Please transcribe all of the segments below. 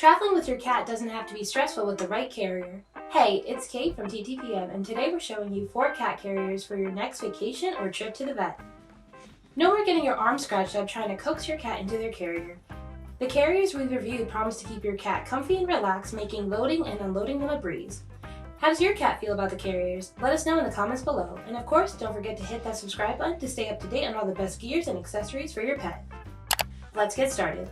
Traveling with your cat doesn't have to be stressful with the right carrier. Hey, it's Kate from TTPM, and today we're showing you 4 cat carriers for your next vacation or trip to the vet. No more getting your arm scratched up trying to coax your cat into their carrier. The carriers we've reviewed promise to keep your cat comfy and relaxed, making loading and unloading them a breeze. How does your cat feel about the carriers? Let us know in the comments below, and of course, don't forget to hit that subscribe button to stay up to date on all the best gears and accessories for your pet. Let's get started.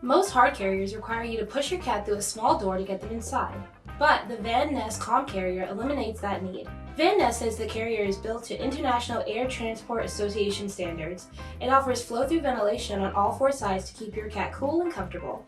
Most hard carriers require you to push your cat through a small door to get them inside, but the Ness Calm Carrier eliminates that need. Ness says the carrier is built to International Air Transport Association standards. It offers flow-through ventilation on all 4 sides to keep your cat cool and comfortable.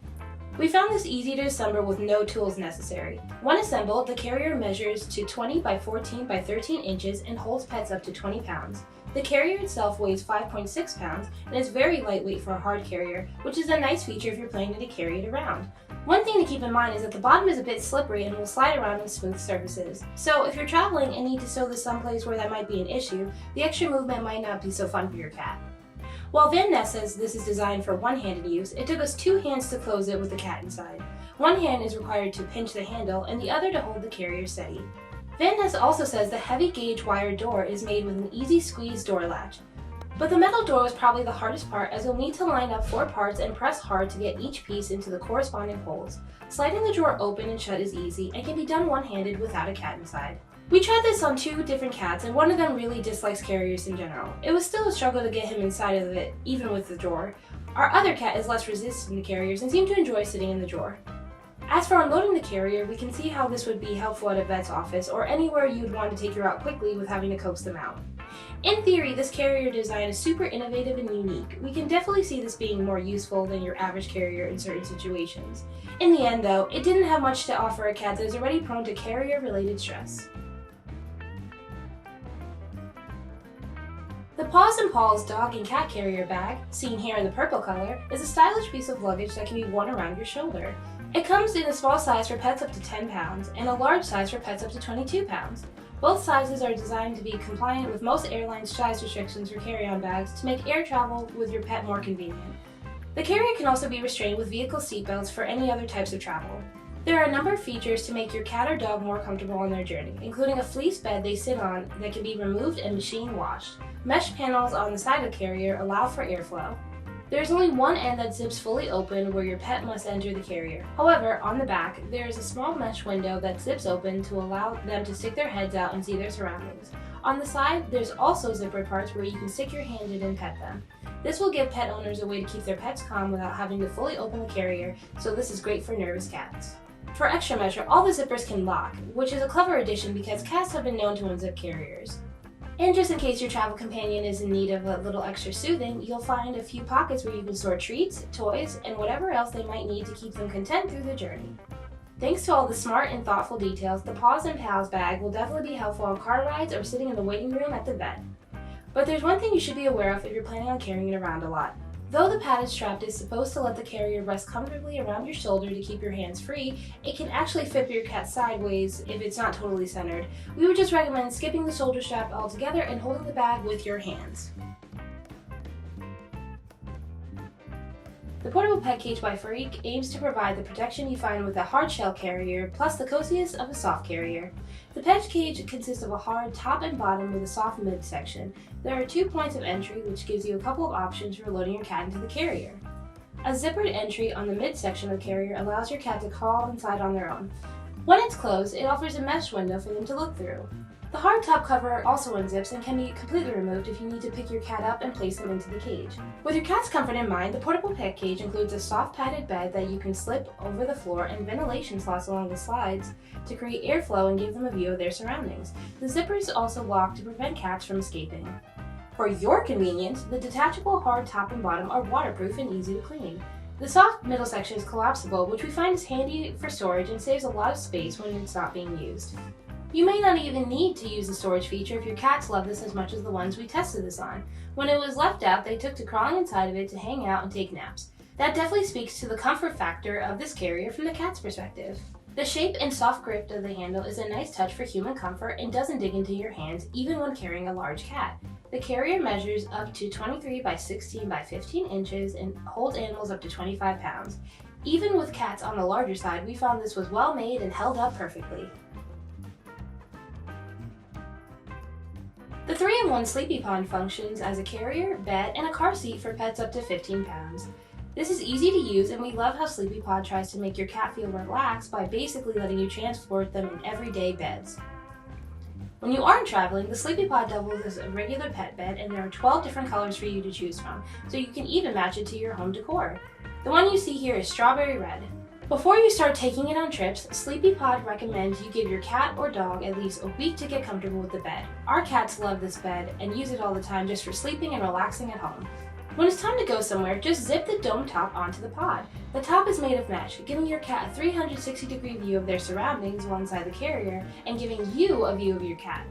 We found this easy to assemble with no tools necessary. When assembled, the carrier measures to 20 by 14 by 13 inches and holds pets up to 20 pounds. The carrier itself weighs 5.6 pounds and is very lightweight for a hard carrier, which is a nice feature if you're planning to carry it around. One thing to keep in mind is that the bottom is a bit slippery and will slide around on smooth surfaces. So if you're traveling and need to stow this someplace where that might be an issue, the extra movement might not be so fun for your cat. While Ness says this is designed for one-handed use, it took us 2 hands to close it with the cat inside. One hand is required to pinch the handle and the other to hold the carrier steady. Ness also says the heavy gauge wire door is made with an easy squeeze door latch. But the metal door was probably the hardest part, as you'll need to line up 4 parts and press hard to get each piece into the corresponding holes. Sliding the drawer open and shut is easy and can be done one-handed without a cat inside. We tried this on 2 different cats, and one of them really dislikes carriers in general. It was still a struggle to get him inside of it, even with the drawer. Our other cat is less resistant to carriers and seemed to enjoy sitting in the drawer. As for unloading the carrier, we can see how this would be helpful at a vet's office or anywhere you'd want to take your out quickly with having to coax them out. In theory, this carrier design is super innovative and unique. We can definitely see this being more useful than your average carrier in certain situations. In the end though, it didn't have much to offer a cat that is already prone to carrier-related stress. The Paws dog and cat carrier bag, seen here in the purple color, is a stylish piece of luggage that can be worn around your shoulder. It comes in a small size for pets up to 10 pounds and a large size for pets up to 22 pounds. Both sizes are designed to be compliant with most airlines' size restrictions for carry-on bags to make air travel with your pet more convenient. The carrier can also be restrained with vehicle seatbelts for any other types of travel. There are a number of features to make your cat or dog more comfortable on their journey, including a fleece bed they sit on that can be removed and machine washed. Mesh panels on the side of the carrier allow for airflow. There is only one end that zips fully open where your pet must enter the carrier. However, on the back, there is a small mesh window that zips open to allow them to stick their heads out and see their surroundings. On the side, there's also zippered parts where you can stick your hand in and pet them. This will give pet owners a way to keep their pets calm without having to fully open the carrier, so this is great for nervous cats. For extra measure, all the zippers can lock, which is a clever addition because cats have been known to unzip carriers. And just in case your travel companion is in need of a little extra soothing, you'll find a few pockets where you can store treats, toys, and whatever else they might need to keep them content through the journey. Thanks to all the smart and thoughtful details, the Paws and Pals bag will definitely be helpful on car rides or sitting in the waiting room at the vet. But there's one thing you should be aware of if you're planning on carrying it around a lot. Though the padded strap is supposed to let the carrier rest comfortably around your shoulder to keep your hands free, it can actually flip your cat sideways if it's not totally centered. We would just recommend skipping the shoulder strap altogether and holding the bag with your hands. The Portable Pet Cage by FRiEQ aims to provide the protection you find with a hard shell carrier, plus the coziest of a soft carrier. The pet cage consists of a hard top and bottom with a soft midsection. There are 2 points of entry, which gives you a couple of options for loading your cat into the carrier. A zippered entry on the midsection of the carrier allows your cat to crawl inside on their own. When it's closed, it offers a mesh window for them to look through. The hard top cover also unzips and can be completely removed if you need to pick your cat up and place them into the cage. With your cat's comfort in mind, the Portable Pet Cage includes a soft padded bed that you can slip over the floor and ventilation slots along the sides to create airflow and give them a view of their surroundings. The zippers also lock to prevent cats from escaping. For your convenience, the detachable hard top and bottom are waterproof and easy to clean. The soft middle section is collapsible, which we find is handy for storage and saves a lot of space when it's not being used. You may not even need to use the storage feature if your cats love this as much as the ones we tested this on. When it was left out, they took to crawling inside of it to hang out and take naps. That definitely speaks to the comfort factor of this carrier from the cat's perspective. The shape and soft grip of the handle is a nice touch for human comfort and doesn't dig into your hands even when carrying a large cat. The carrier measures up to 23 by 16 by 15 inches and holds animals up to 25 pounds. Even with cats on the larger side, we found this was well made and held up perfectly. The 3-in-1 Sleepypod functions as a carrier, bed, and a car seat for pets up to 15 pounds. This is easy to use, and we love how Sleepypod tries to make your cat feel relaxed by basically letting you transport them in everyday beds. When you aren't traveling, the Sleepypod doubles as a regular pet bed, and there are 12 different colors for you to choose from, so you can even match it to your home decor. The one you see here is strawberry red. Before you start taking it on trips, Sleepypod recommends you give your cat or dog at least a week to get comfortable with the bed. Our cats love this bed and use it all the time just for sleeping and relaxing at home. When it's time to go somewhere, just zip the dome top onto the pod. The top is made of mesh, giving your cat a 360-degree view of their surroundings while inside the carrier and giving you a view of your cat.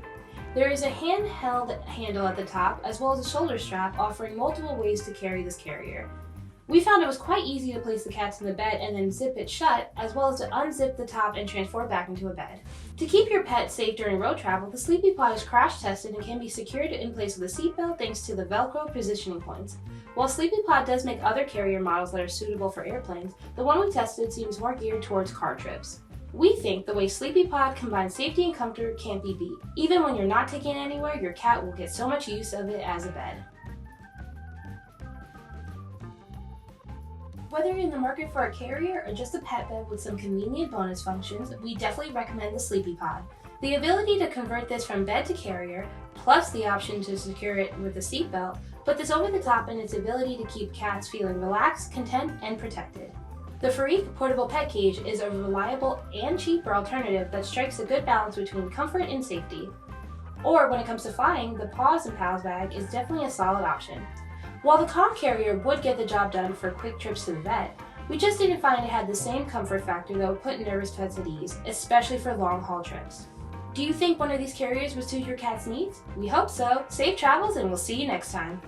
There is a handheld handle at the top as well as a shoulder strap offering multiple ways to carry this carrier. We found it was quite easy to place the cats in the bed and then zip it shut, as well as to unzip the top and transport back into a bed. To keep your pet safe during road travel, the Sleepypod is crash tested and can be secured in place with a seatbelt thanks to the Velcro positioning points. While Sleepypod does make other carrier models that are suitable for airplanes, the one we tested seems more geared towards car trips. We think the way Sleepypod combines safety and comfort can't be beat. Even when you're not taking it anywhere, your cat will get so much use of it as a bed. Whether you're in the market for a carrier or just a pet bed with some convenient bonus functions, we definitely recommend the Sleepypod. The ability to convert this from bed to carrier, plus the option to secure it with a seatbelt, put this over the top in its ability to keep cats feeling relaxed, content, and protected. The FRiEQ Portable Pet Cage is a reliable and cheaper alternative that strikes a good balance between comfort and safety. Or when it comes to flying, the Paws and Paws bag is definitely a solid option. While the Calm Carrier would get the job done for quick trips to the vet, we just didn't find it had the same comfort factor that would put nervous pets at ease, especially for long-haul trips. Do you think one of these carriers would suit your cat's needs? We hope so. Safe travels, and we'll see you next time.